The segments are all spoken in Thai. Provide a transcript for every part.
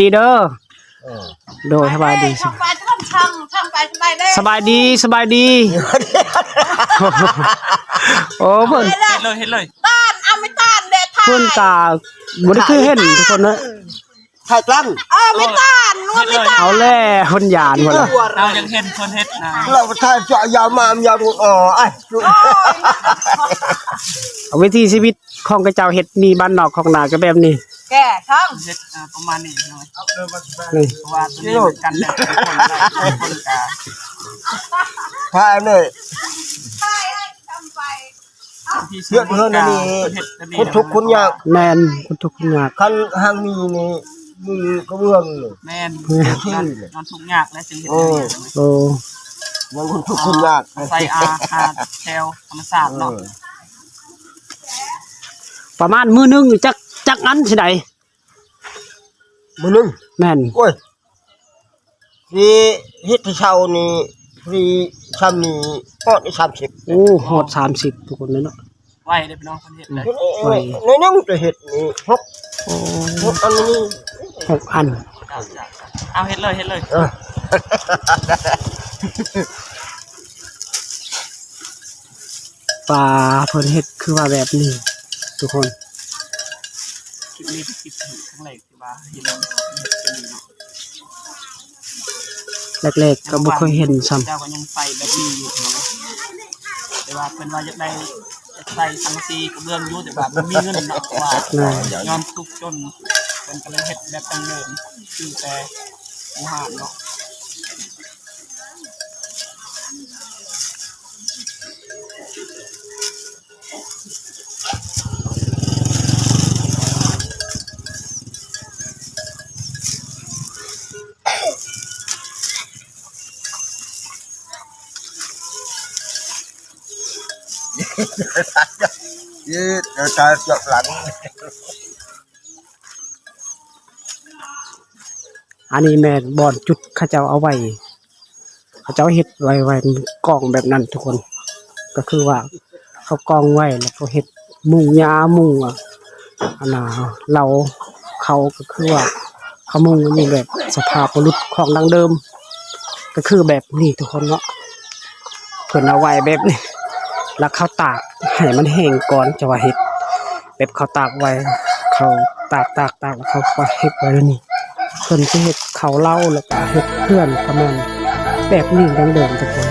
ดีเด้อโดยสบายดีช่างไปช่างไปสบายเด้อสบายดีสบายดีโอ้เพิ่นเห็นเลยต้านเอาไม่ต้านเด็ดทาย เพิ่นกะบ่ได้คือเห็นทุกคนนะ ถ่ายตั้ง ไม่ต้านนัวไม่ต้าน เอาแล่เพิ่นหยานหมดละ เรายังเห็นคนเฮ็ดนะ เราถ่ายเจาะยาวมายาวไอ้ เอาวิถีชีวิตของกระเจ้าเฮ็ดมีบ้านนอกของนาก็แบบนี้ แกช่าง เฮ็ดประมาณนี้เนาะ นี่ เพราะว่าตัวนี้เป็นกันแดดคนกา ถ่ายเลย ใช่ให้ทำไป ที่ชื่อเฮ็ดนี่ คนทุกคนยาก แม่นคุณทุกข์ยาก คันห้างมีนี่มีกระเบื้องนี่ แม่นนอนทุกยากและจึงเฮ็ด โอ้ ยังคนทุกคนยาก ใส่แถวธรรมศาสตร์เนาะ ประมาณมื้อนึงจักอันสิได มือนึง แม่น โอ้ยนี่ฮิตที่เช่านี่ฟรีซ้ำนี่ฮอดได้30 โอ้ฮอด30ทุกคนเลยเนาะ ไหวได้พี่น้องคนเฮ็ดเลย ในนั้นจะเฮ็ดนี่โอ้6อันนี้ 6อัน เอาเฮ็ดเลย ปลาเพิ่นเฮ็ดคือว่าแบบนี้ทุกคน คลิปนี้คลิปครั้งแรกที่ว่าเฮ็ดเป็นเนาะ แรกๆก็บ่เคยเห็นซ้ำ เจ้าก็ยังใส่แบบนี้อยู่เนาะแต่ว่าเพิ่นว่าอยากได้ใส่สังสีกระเบื้องอยู่แต่ว่าบ่มีเงินเนาะว่าย้อนทุกข์จนเพิ่นก็เลยเฮ็ดแบบดั้งเดิมคือแต่อาหารเนาะ ยืดถ่ายเจาะหลัง อันนี้แม่นบ่อนจุดเขาเจ้าเอาไว้เขาเจ้าเฮ็ดไว้กองแบบนั้นทุกคน ก็คือว่าเขากองไว้แล้วก็เฮ็ดมุงหญ้ามุงอันน่ะเราเขาก็คือว่าเขามุงอันนี้แบบสภาพบุรุษของดังเดิม ก็คือแบบนี้ทุกคนเนาะเพิ่นเอาไว้แบบนี้แล้วเขาตากให้มันแห้งก่อนจะว่าเฮ็ดแบบเขาตากไว้เขาตากแล้วเขาก็เฮ็ดไว้แล้วนี่เพิ่นสิเฮ็ดเขาเล่าแล้วก็เฮ็ดเพื่อนประมาณแบบนี้ดังเดิมทุกคน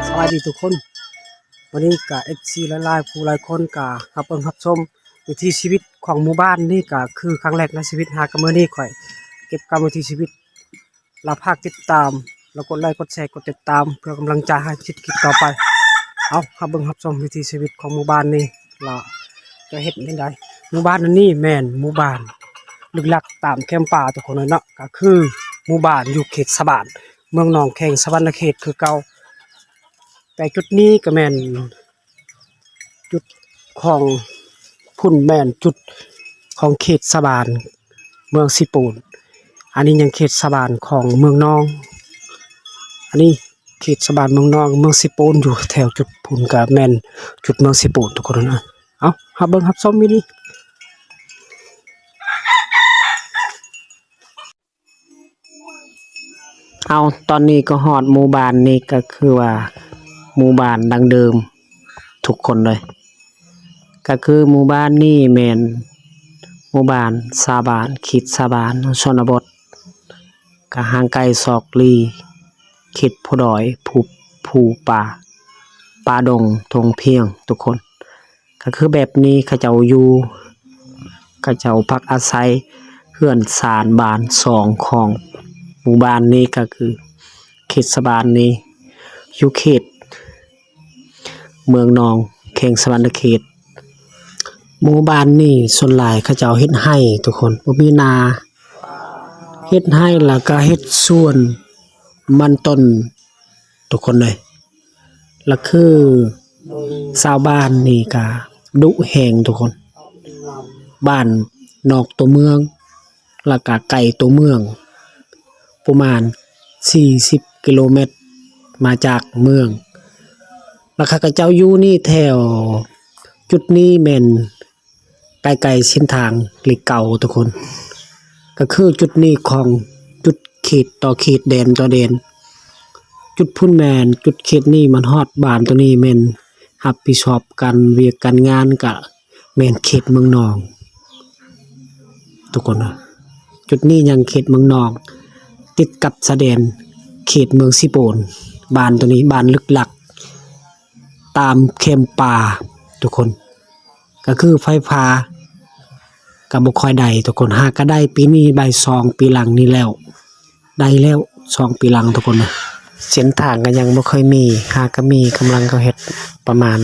สวัสดีทุกคนวันนี้ก็ FC หลายๆผู้หลายคนก็รับเบิ่งรับชมวิถีชีวิตของหมู่บ้านนี่ก็คือครั้งแรกในชีวิตหากับมื้อนี้ข่อยเก็บกำวิถีชีวิตเราภาคติดตามแล้วกดไลค์กดแชร์กดติดตามเพื่อกำลังใจให้คิดคลิปต่อไปเอารับเบิ่งรับชมวิถีชีวิตของหมู่บ้านนี่ล่ะจะเฮ็ดจังได๋หมู่บ้านนี้แม่นหมู่บ้านลึกลับตามแคมป่าทุกคนเนาะก็คือหมู่บ้านอยู่เขตสะบานเมืองหนองแขงสะวรรณเขตคือเก่าแต่จุดนี้ก็แม่นจุดของพุ่นแม่นจุดของเขตสะบานเมืองสิปูนอันนี้ยังเขตสะบานของเมืองนองอันนี้เขตสะบานเมืองนองเมืองสิปูนอยู่แถวจุดพุ่นก็แม่นจุดเมืองสิปูนทุกคนนะเอารับเบิ่งรับชมมินี่เอาตอนนี้ก็ฮอดหมู่บ้านนี่ก็คือว่าหมู่บ้านดังเดิมทุกคนเลยก็คือหมู่บ้านนี่แม่นหมู่บ้านสาบานเขตสาบานชนบทก็ห่างไกลศอกลีเขตผู้ดอยภูป่าดงทงเพียงทุกคนก็คือแบบนี้เขาเจ้าอยู่เขาเจ้าพักอาศัยเฮือนศาลบ้าน2ของหมู่บ้านนี้ก็คือเขตสะบานนี้อยู่เขตเมืองนองแขงสะวรรณเขตหมู่บ้านนี้ส่วนหลายเขาเจ้าเฮ็ดให้ทุกคนบ่มีนาเฮ็ดให้แล้วก็เฮ็ดสวนมันต้นทุกคนเลยแล้วคือชาวบ้านนี่ก็ดุแฮงทุกคนบ้านนอกตัวเมืองแล้วก็ไกลตัวเมืองประมาณ40 กิโลเมตร มาจากเมืองแล้วข้าเจ้าอยู่นี่แถวจุดนี้แม่นไกลๆเส้นทางหลีกเก่าทุกคนก็คือจุดนี้ของจุดขีดต่อขีดแดนต่อแดนจุดพุ่นแมนจุดเขตนี้มันฮอดบ้านตัวนี้แม่นรับผิดชอบกันเวียกการงานกะแม่นเขตเมืองนองทุกคนนะจุดนี้ยังเขตเมืองนองติดกับสะแดนเขตเมืองสิโปนบ้านตัวนี้บ้านลึกลักตามเข้มป่าทุกคนก็คือไฟฟ้าก็บ่ค่อยได้ทุกคนหากก็ได้ปีนี้ใบ2ปีหลังนี้แล้วได้แล้ว2ปีหลังทุกคนนะเส้นทางก็ยังบ่ค่อยมีหากก็มีกำลังเขาเฮ็ดประมาณ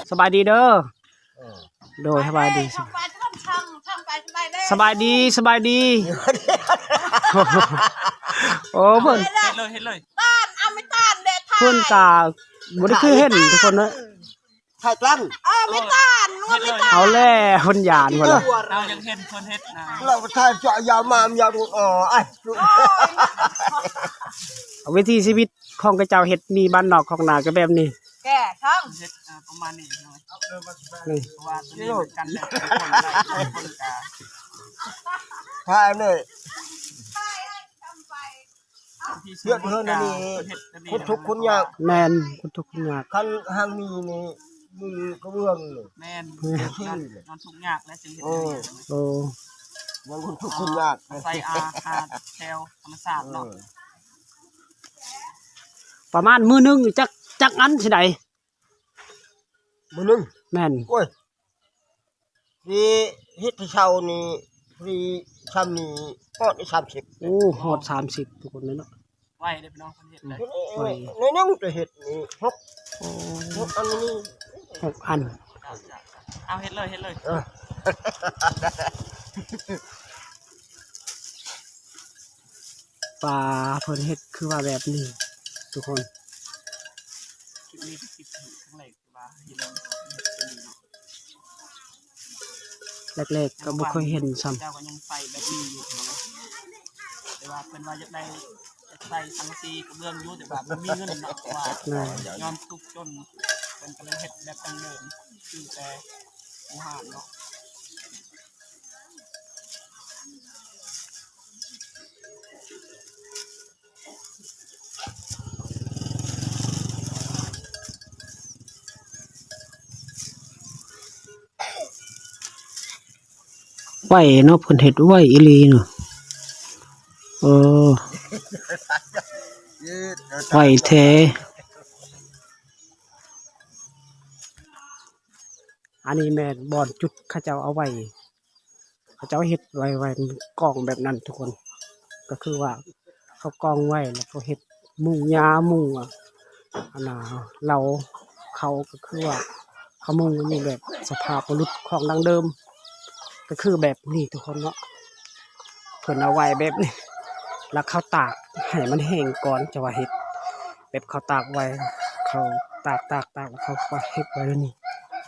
สบายดีเด้อโดยสบายดี ช่างไปช่างไปสบายได้ สบายดีสบายดี โอ้เพิ่น เฮ็ดเลย ต้านเอาไม่ต้านเด็ดทาย เพิ่นกะบ่ได้คือเห็นทุกคนนะ ถ่ายกลั้ง ไม่ต้านนัวไม่ต้าน เอาแล่เพิ่นหยานพุ่นล่ะ เรายังเห็นคนเฮ็ดนะ เราถ่ายเจาะยาวมายาวดูอ๋อไอ้ วิถีชีวิตของกระเจ้าเฮ็ดมีบ้านนอกของนาก็แบบนี้ แก่ช่าง เฮ็ดประมาณนี้เนาะ นี่ เพราะว่าตัวนี้เป็นกันแดดคนได้คนกา ถ่ายเลย ใช่ช่างไป ที่ซื้อเฮ็ด คนทุกข์คนยาก แม่นคุณทุกคนยาก คันห้างมีนี่มีกระเบื้องนี่ แม่นนอนทุกยากและจึงเฮ็ด โอ้ ยังคนทุกข์คนยาก ใส่อาแถวธรรมศาสตร์เนาะ ประมาณมื้อหนึงจักอันสิได้ มือหนึง แม่น โอ้ยที่เฮ็ดที่เช้านี่ที่ซ้ำนี่ก็ได้30 โอ้ฮอด30ทุกคนเลยเนาะ ไหวเด้อพี่น้องคนเฮ็ดเลย น้อยนึงจะเฮ็ดนี่หก โอ้ หกอันนี้ 6อัน เอาเฮ็ดเลย ปลาเพิ่นเฮ็ดคือว่าแบบนี้ทุกคน คลิปนี้คลิปทั้งหลายว่าเฮ็ดเป็นเนาะ แรกๆก็บ่เคยเห็นซ้ำ เจ้าก็ยังใส่แบบนี้อยู่เนาะแต่ว่าเพิ่นว่าอยากได้ใส่สังกะสีกระเบื้องอยู่แต่ว่าบ่มีเงินเนาะว่าย้อนทุกข์จนเพิ่นก็เลยเฮ็ดแบบดั้งเดิมคือแต่อาหารเนาะ ไหวเนาะเพิ่นเฮ็ดไหวอีหลีเนาะเออไหวแท้อันนี้แม่นบ่อนจุดเขาเจ้าเอาไว้เขาเจ้าเฮ็ดไว้กองแบบนั้นทุกคน ก็คือว่าเขากองไว้แล้วก็เฮ็ดมุงหญ้ามุงอันน่ะเราเขาก็คือว่าเขามุงอยู่แบบสภาพมนุษย์ของดั้งเดิม ก็คือแบบนี้ทุกคนเนาะเพิ่นเอาไว้แบบนี้แล้วเขาตากให้มันแห้งก่อนจะว่าเฮ็ดแบบเขาตากไว้เขาตากแล้วเขาก็เฮ็ดไว้แล้วนี่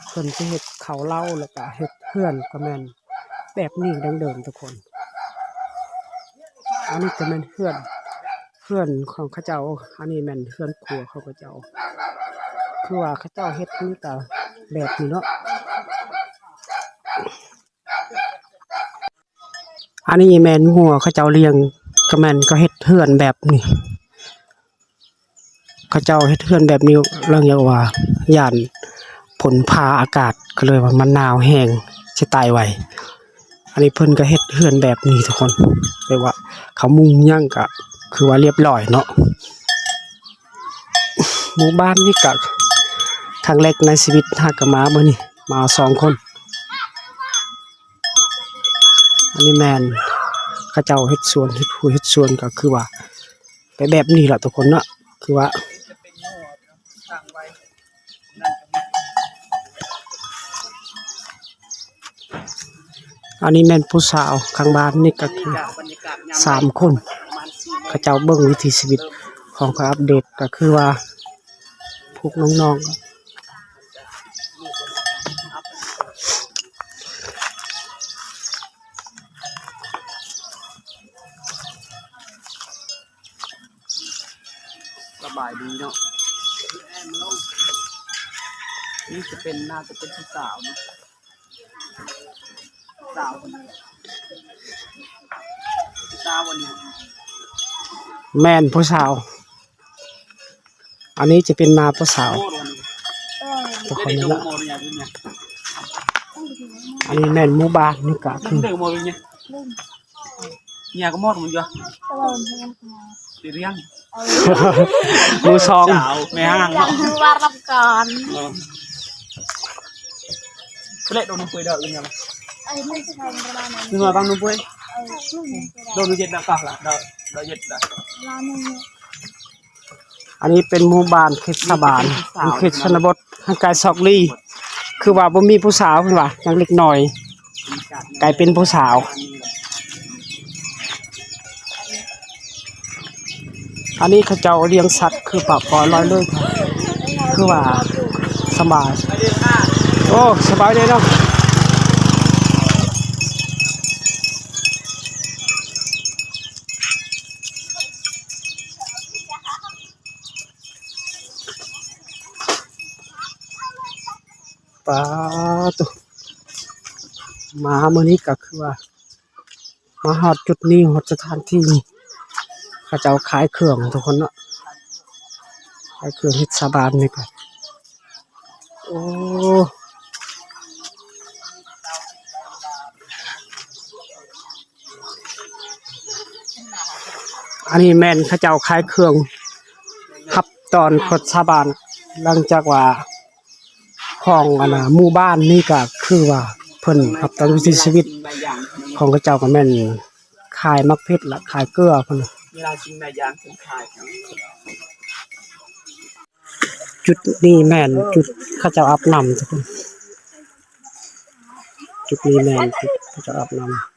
เพิ่นสิเฮ็ดเขาเล่าแล้วก็เฮ็ดเฮือนก็แม่นแบบนี้ดังเดิมทุกคนอันนี้ก็แม่นเฮือนของเขาเจ้าอันนี้แม่นเฮือนครัวของเขาเจ้าคือว่าเขาเจ้าเฮ็ดนี่ก็แบบนี้เนาะอันนี้แม่นงัวเขาเจ้าเลี้ยงก็แม่นก็เฮ็ดเฮือนแบบนี้เขาเจ้าเฮ็ดเฮือนแบบนี้เรื่องเรียกว่าย่านผลพาอากาศก็เลยว่ามันหนาวแห้งสิตายไวอันนี้เพิ่นก็เฮ็ดเฮือนแบบนี้ทุกคนแปลว่าเขามุงหยังก็คือว่าเรียบร้อยเนาะหมู่บ้านนี่ก็ครั้งแรกในชีวิตหากก็มามื้อนี้มา2 คนอันนี้แม่นเขาเจ้าเฮ็ดสวนเฮ็ดผู้เฮ็ดสวนก็คือว่าไปแบบนี้ล่ะทุกคนเนาะคือว่าอันนี้แม่นผู้สาวข้างบ้านนี่ก็คือ3 คนเขาเจ้าเบิ่งวิถีชีวิตของเขาอัปเดตก็คือว่าพวกน้องๆ นี้เนาะนี่จะเป็นน่าจะเป็นผู้สาวเนาะสาวคนนี้สาววันนี้ แม่นผู้สาว อันนี้จะเป็นนาผู้สาว โม่วันนี้ ทุกค เล่ น น นี่ เด็ก ละ โม่เนี่ยดูเนี่ย อันนี้แม่นหมู่บ้านนี่ก็คือ เด็กโม่เนี่ยเนี่ยก็โม่มันอยู่ตีเรียง มือซอง สาวไม่ห่าง อยากดูว่ารับก่อน เล่นโดนนุ่มปุยเด้ออื่นยัง ไอ้ไม่ใช่ประมาณนั้น นึกว่าบางนุ่มปุย ลูก โดนเย็ดแล้วก็ละเด้อเย็ดละ ร้านนึง อันนี้เป็นหมู่บ้านเขตสบานเขตชนบททางไกลซอกลี่ คือว่าบ่มีผู้สาวเพิ่นว่ายังเล็กน้อยกลายเป็นผู้สาว อันนี้เขาเจ้าเลี้ยงสัตว์คือปะปล่อยลอยเลยค่ะคือว่าสบายโอ้สบายเลยเนาะปาตุมาเมื่อนี้ก็คือว่ามาหอดจุดนี้หอดสถานที่นี้เขาเจ้าขายเครื่องทุกคนเนาะขายเครื่องเฮ็ดสาบานนี่ก่อนโอ้อันนี้แม่นเขาเจ้าขายเครื่องขับตอนขดสาบานหลังจากว่าของอันน่ะหมู่บ้านนี่ก็คือว่าเพิ่นขับตอนวิถีชีวิตของเขาเจ้าก็แม่นขายมักเพชรและขายเกลือเพิ่นน่ะ เวลากินในยางเป็นขายครับ จุดนี้แม่นจุดเขาเจ้าอาบน้ำทุกคนจุดนี้แม่นจุดเขาเจ้าอาบน้ำ